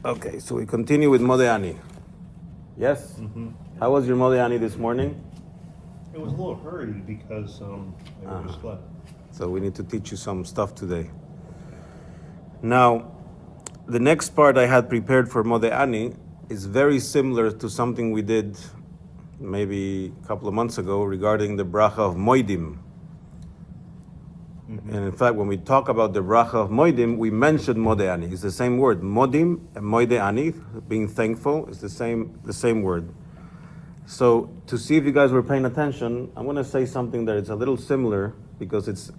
Okay, so we continue with Modeh. Yes? Mm-hmm. How was your Modeh this morning? It was a little hurried because I overslept. So we need to teach you some stuff today. Now, the next part I had prepared for Modeh is very similar to something we did maybe a couple of months ago regarding the bracha of Moedim. Mm-hmm. And in fact, when we talk about the bracha of Moedim, we mentioned Modeh. It's the same word. Modim and Modeh, being thankful, is the same word. So to see if you guys were paying attention, I'm going to say something that is a little similar because it's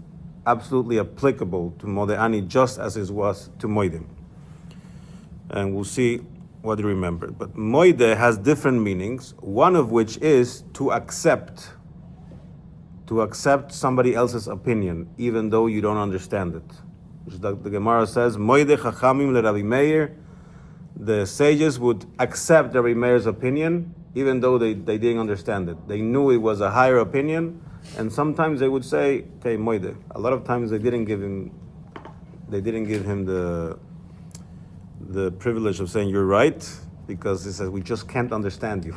absolutely applicable to Modeh just as it was to Moedim. And we'll see what you remember. But Moedeh has different meanings, one of which is to accept somebody else's opinion, even though you don't understand it. Which the Gemara says, Moedeh Chachamim le Rabbi Meir, the sages would accept Rabbi Meir's opinion, even though they didn't understand it. They knew it was a higher opinion, and sometimes they would say, okay, Moedeh. A lot of times they didn't give him the privilege of saying you're right, because he says we just can't understand you.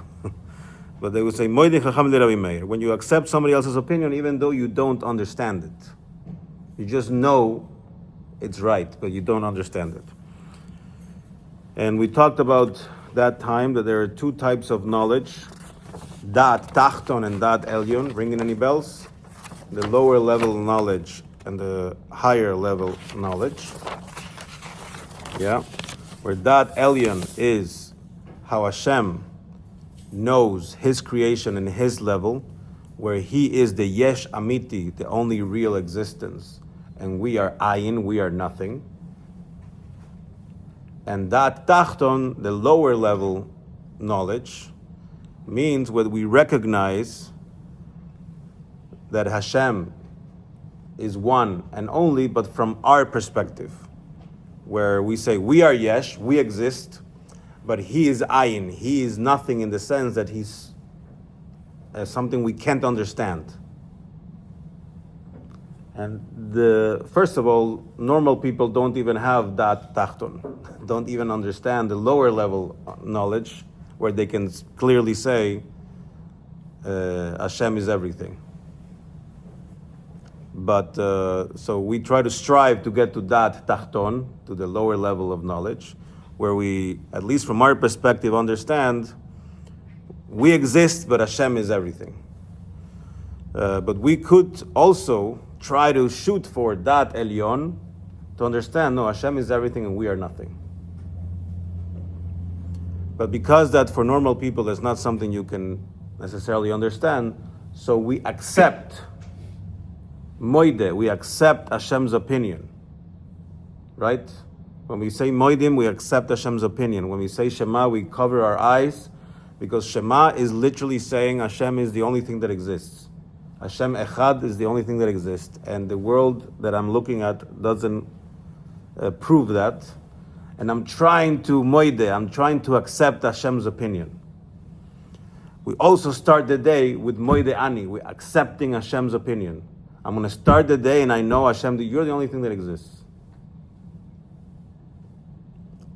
But they would say Moedeh Chacham le Rabbi Meir. When you accept somebody else's opinion, even though you don't understand it, you just know it's right, but you don't understand it. And we talked about that time that there are two types of knowledge: Daat Tachton and Daat Elyon. Ringing any bells? The lower level knowledge and the higher level knowledge. Yeah. Where Daat Elyon is how Hashem knows His creation in His level, where He is the Yesh Amiti, the only real existence, and we are Ayin, we are nothing. And Daat Tachton, the lower level knowledge, means when we recognize that Hashem is one and only, but from our perspective, where we say we are Yesh, we exist, but He is Ayin. He is nothing in the sense that He's something we can't understand. And first of all, normal people don't even have Daat Tachton, don't even understand the lower level knowledge, where they can clearly say Hashem is everything. But so we try to strive to get to Daat Tachton, to the lower level of knowledge, where we, at least from our perspective, understand we exist, but Hashem is everything. But we could also try to shoot for Daat Elyon, to understand, no, Hashem is everything and we are nothing. But because that for normal people is not something you can necessarily understand, so we accept Moedeh, we accept Hashem's opinion, right? When we say Moedim, we accept Hashem's opinion. When we say Shema, we cover our eyes, because Shema is literally saying Hashem is the only thing that exists. Hashem Echad is the only thing that exists, and the world that I'm looking at doesn't prove that. And I'm trying to Moedeh, I'm trying to accept Hashem's opinion. We also start the day with Moedeh Ani, we're accepting Hashem's opinion. I'm going to start the day and I know Hashem, you're the only thing that exists.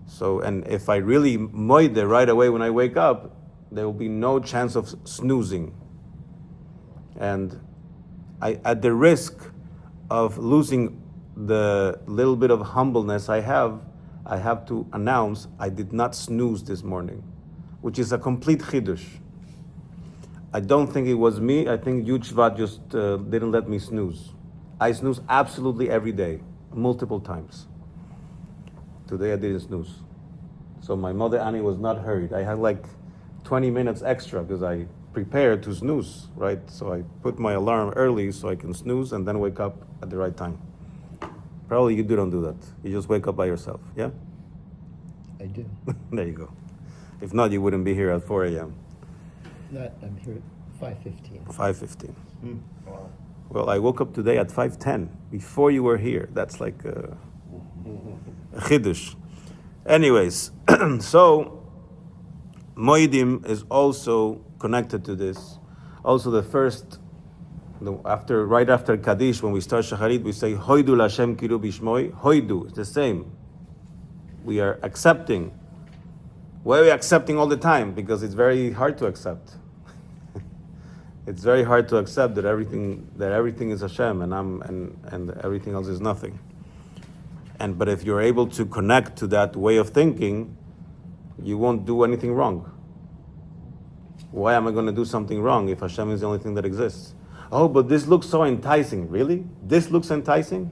So, and if I really Moedeh right away when I wake up, there will be no chance of snoozing. And at the risk of losing the little bit of humbleness I have to announce I did not snooze this morning, which is a complete chidush. I don't think it was me. I think Yud Shvat just didn't let me snooze. I snooze absolutely every day, multiple times. Today I didn't snooze. So my mother Annie was not hurried. I had like 20 minutes extra because I prepared to snooze, right? So I put my alarm early so I can snooze and then wake up at the right time. Probably you don't do that. You just wake up by yourself, yeah? I do. There you go. If not, you wouldn't be here at 4 a.m. I'm here at 5:15. 5:15. Wow. Well, I woke up today at 5:10, before you were here. That's like a chidush. Anyways, so Moedim is also connected to this. Also the first, right after Kaddish, when we start Shacharit, we say, Hoidu Lashem Kiru Bishmoi. Hoidu, it's the same. We are accepting Why are we accepting all the time? Because it's very hard to accept. It's very hard to accept that everything is Hashem and everything else is nothing. But if you're able to connect to that way of thinking, you won't do anything wrong. Why am I going to do something wrong if Hashem is the only thing that exists? Oh, but this looks so enticing. Really? This looks enticing?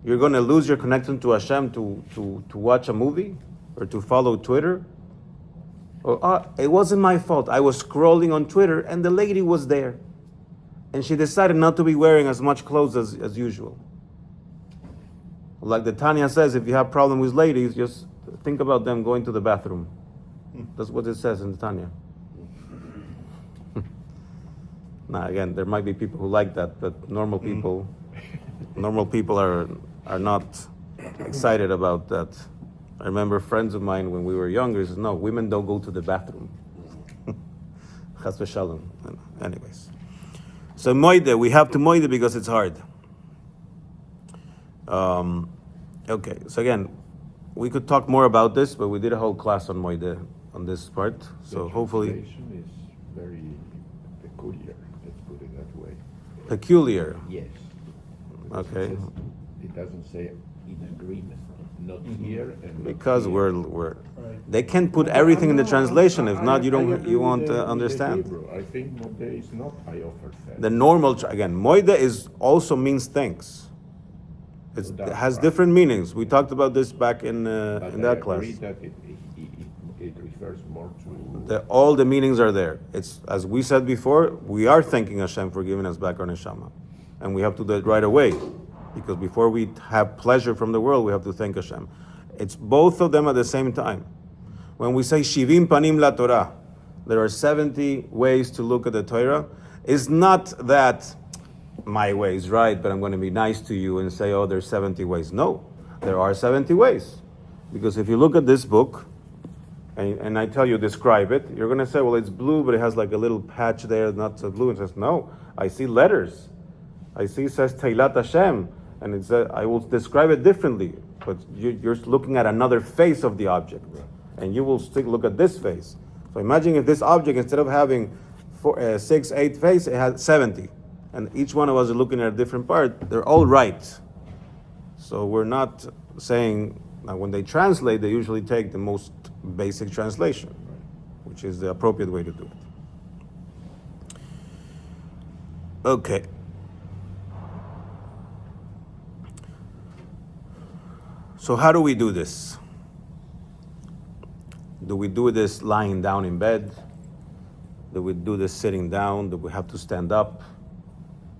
You're going to lose your connection to Hashem to watch a movie or to follow Twitter? Or, it wasn't my fault. I was scrolling on Twitter and the lady was there. And she decided not to be wearing as much clothes as usual. Like the Tanya says, if you have problem with ladies, just think about them going to the bathroom. That's what it says in the Tanya. Now again, there might be people who like that, but normal people are not excited about that. I remember friends of mine when we were younger said, no, women don't go to the bathroom. Chas v'shalom. Anyways. So moide, we have to moide because it's hard. Okay, so again, we could talk more about this, but we did a whole class on moide, on this part. So hopefully... The translation is very peculiar, let's put it that way. Peculiar. Yes. Okay. It doesn't say in agreement, not here and not Because here. we're they can't put everything in the translation. If not, you won't with the understand. Hebrew. I think moide is not I offer thanks. The normal again, moide is also means thanks. It has different meanings. We talked about this back in that class. That it refers more to All the meanings are there. It's as we said before. We are thanking Hashem for giving us back our neshama, and we have to do it right away, because before we have pleasure from the world, we have to thank Hashem. It's both of them at the same time. When we say Shivim Panim La Torah, there are 70 ways to look at the Torah. It's not that my way is right, but I'm going to be nice to you and say, oh, there's 70 ways. No, there are 70 ways. Because if you look at this book, and I tell you, describe it, you're going to say, well, it's blue, but it has like a little patch there, not so blue. And it says, no, I see letters. I see it says Teilat Hashem, and it says, I will describe it differently. But you're looking at another face of the object, and you will still look at this face. So imagine if this object, instead of having 6, 8 faces, it has 70. And each one of us is looking at a different part. They're all right. So we're not saying, now when they translate, they usually take the most basic translation, which is the appropriate way to do it. Okay. So how do we do this? Do we do this lying down in bed? Do we do this sitting down? Do we have to stand up?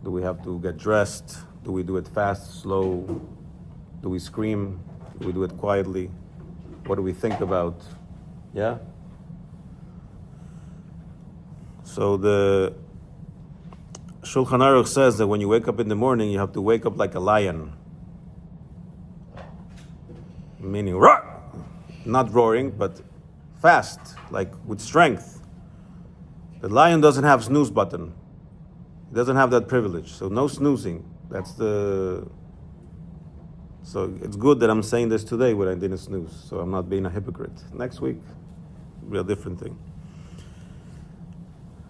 Do we have to get dressed? Do we do it fast, slow? Do we scream? Do we do it quietly? What do we think about? Yeah? So the Shulchan Aruch says that when you wake up in the morning, you have to wake up like a lion. Meaning, roar! Not roaring, but fast, like with strength. The lion doesn't have snooze button. It doesn't have that privilege. So no snoozing. So it's good that I'm saying this today when I didn't snooze. So I'm not being a hypocrite. Next week, it'll be a different thing.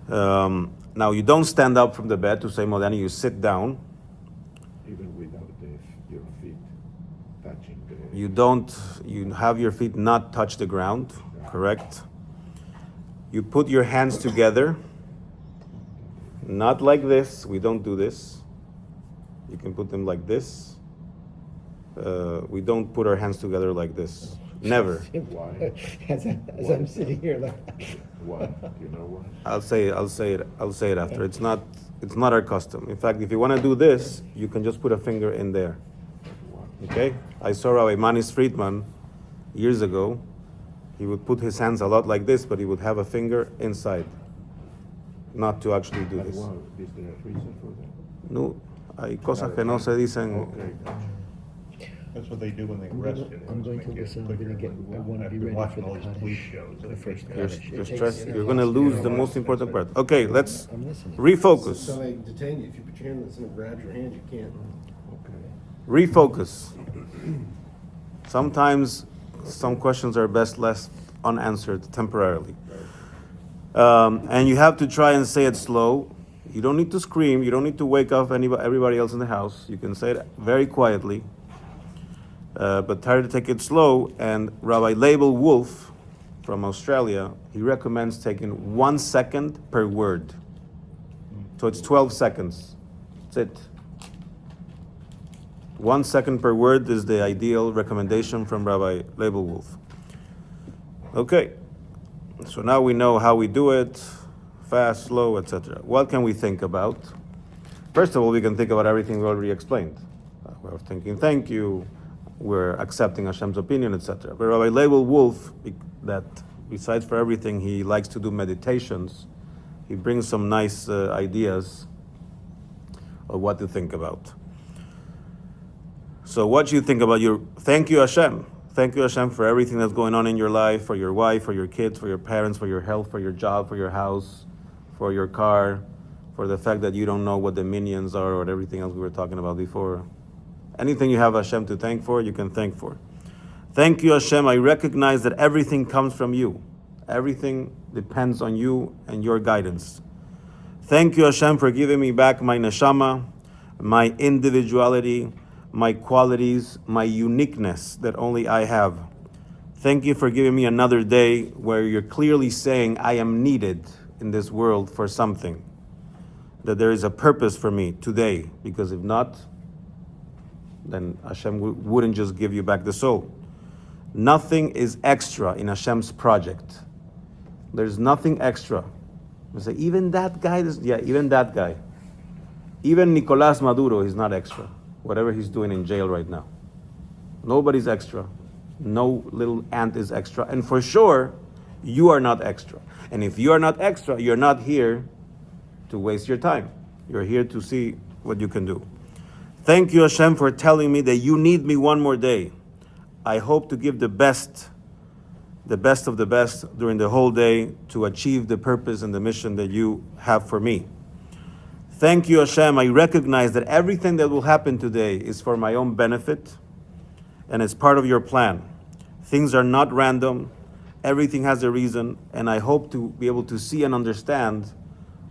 Now you don't stand up from the bed to say Modani, you sit down. even without your feet touching the... You have your feet not touch the ground, correct? You put your hands together, not like this, we don't do this. You can put them like this. We don't put our hands together like this. Never. Why? As I'm sitting here, like. Why? You know why? I'll say it after. It's not our custom. In fact, if you want to do this, you can just put a finger in there. Okay? I saw Rabbi Manis Friedman years ago. He would put his hands a lot like this, but he would have a finger inside. Not to actually do this. Wow, is there a reason for that? No, hay cosas que no se dicen. Okay, gotcha. That's what they do when they arrest you. I'm going to listen. I'm going to get. I want to be ready for Watching the all these Kaddish. police shows. The first You're Kaddish. going to lose the most important part. Okay, let's I'm listening. So refocus. they detain you. If you put your hand and someone grabs your hand, you can't. Okay. Refocus. Sometimes some questions are best left unanswered temporarily. And you have to try and say it slow. You don't need to scream. You don't need to wake up everybody else in the house. You can say it very quietly. But try to take it slow. And Rabbi Label Wolf from Australia, he recommends taking 1 second per word. So it's 12 seconds. That's it. 1 second per word is the ideal recommendation from Rabbi Label Wolf. Okay, so now we know how we do it, fast, slow, etc. What can we think about? First of all, we can think about everything we already explained. We're thinking thank you, we're accepting Hashem's opinion, etc. But Rabbi Label Wolf, that besides for everything, he likes to do meditations, he brings some nice ideas of what to think about. So what you think about thank you Hashem. Thank you Hashem for everything that's going on in your life, for your wife, for your kids, for your parents, for your health, for your job, for your house, for your car, for the fact that you don't know what the minions are or everything else we were talking about before. Anything you have Hashem to thank for, you can thank for. Thank you Hashem, I recognize that everything comes from you. Everything depends on you and your guidance. Thank you Hashem for giving me back my neshama, my individuality, my qualities, my uniqueness that only I have. Thank you for giving me another day where you're clearly saying I am needed in this world for something, that there is a purpose for me today, because if not, then Hashem wouldn't just give you back the soul. Nothing is extra in Hashem's project. There's nothing extra. You say, even that guy, even that guy. Even Nicolás Maduro is not extra. Whatever he's doing in jail right now. Nobody's extra. No little ant is extra. And for sure, you are not extra. And if you are not extra, you're not here to waste your time. You're here to see what you can do. Thank you, Hashem, for telling me that you need me one more day. I hope to give the best of the best during the whole day to achieve the purpose and the mission that you have for me. Thank you, Hashem. I recognize that everything that will happen today is for my own benefit and it's part of your plan. Things are not random. Everything has a reason, and I hope to be able to see and understand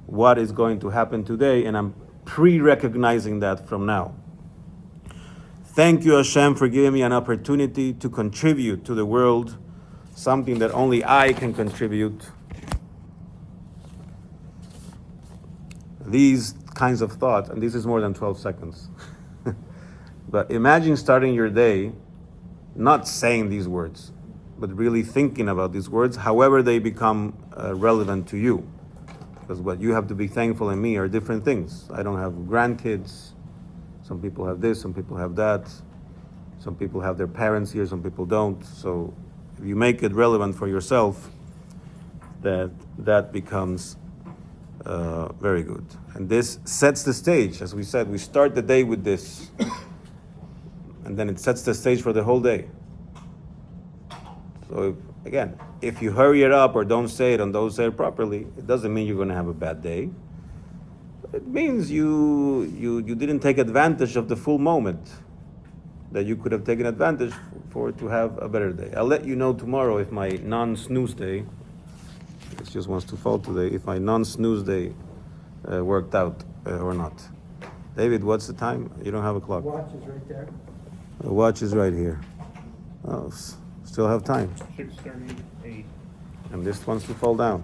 what is going to happen today, and I'm pre-recognizing that from now. Thank you, Hashem, for giving me an opportunity to contribute to the world, something that only I can contribute. These kinds of thoughts, and this is more than 12 seconds. But imagine starting your day not saying these words, but really thinking about these words, however they become relevant to you. Because what you have to be thankful in me are different things. I don't have grandkids. Some people have this, some people have that. Some people have their parents here, some people don't. So if you make it relevant for yourself, that becomes very good. And this sets the stage. As we said, we start the day with this. And then it sets the stage for the whole day. So again, if you hurry it up or don't say it and don't say it properly, it doesn't mean you're going to have a bad day. It means you didn't take advantage of the full moment that you could have taken advantage for to have a better day. I'll let you know tomorrow if my non-snooze day, it just wants to fall today, if my non-snooze day worked out or not. David, what's the time? You don't have a clock. Watch is right there. The watch is right here. Oh, still have time. 6:38. And this wants to fall down.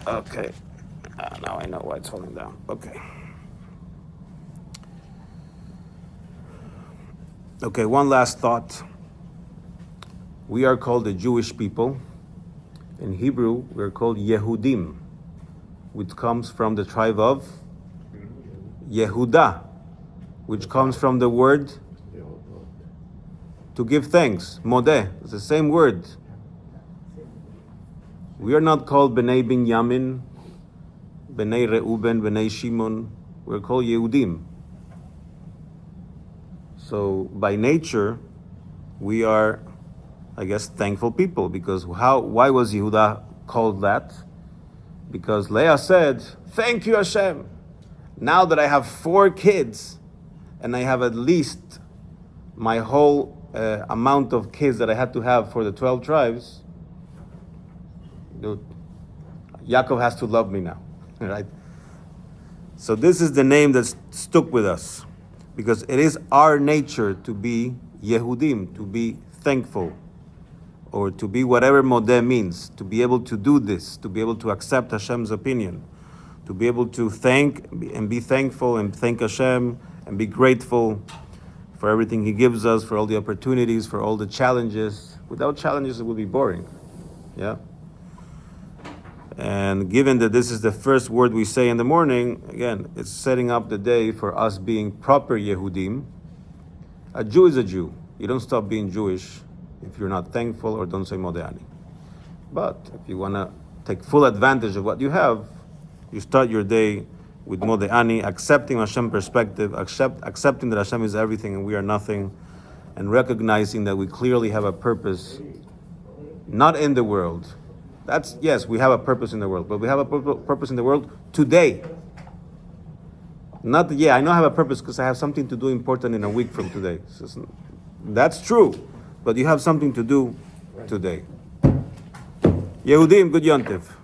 Okay. Now I know why it's falling down. Okay. Okay, one last thought. We are called the Jewish people. In Hebrew, we're called Yehudim, which comes from the tribe of Yehuda, which comes from the word to give thanks, modeh. It's the same word. We are not called Bnei Binyamin, Bnei Reuben, Bnei Shimon. We're called Yehudim. So by nature, we are, I guess, thankful people, because why was Yehuda called that? Because Leah said, "Thank you, Hashem. Now that I have 4 kids, and I have at least my whole amount of kids that I had to have for the 12 tribes, dude, Yaakov has to love me now, right? So this is the name that's stuck with us, because it is our nature to be Yehudim, to be thankful, or to be whatever modeh means, to be able to do this, to be able to accept Hashem's opinion, to be able to thank and be thankful and thank Hashem and be grateful for everything He gives us, for all the opportunities, for all the challenges. Without challenges, it would be boring. Yeah? And given that this is the first word we say in the morning, again, it's setting up the day for us being proper Yehudim. A Jew is a Jew. You don't stop being Jewish if you're not thankful or don't say Modeh. But if you want to take full advantage of what you have, you start your day with Modeh, accepting Hashem's perspective, accepting that Hashem is everything and we are nothing, and recognizing that we clearly have a purpose, not in the world. That's, yes, we have a purpose in the world, but we have a purpose in the world today. Not, I know I have a purpose because I have something to do important in a week from today. That's true, but you have something to do today. Yehudim, good Yontif.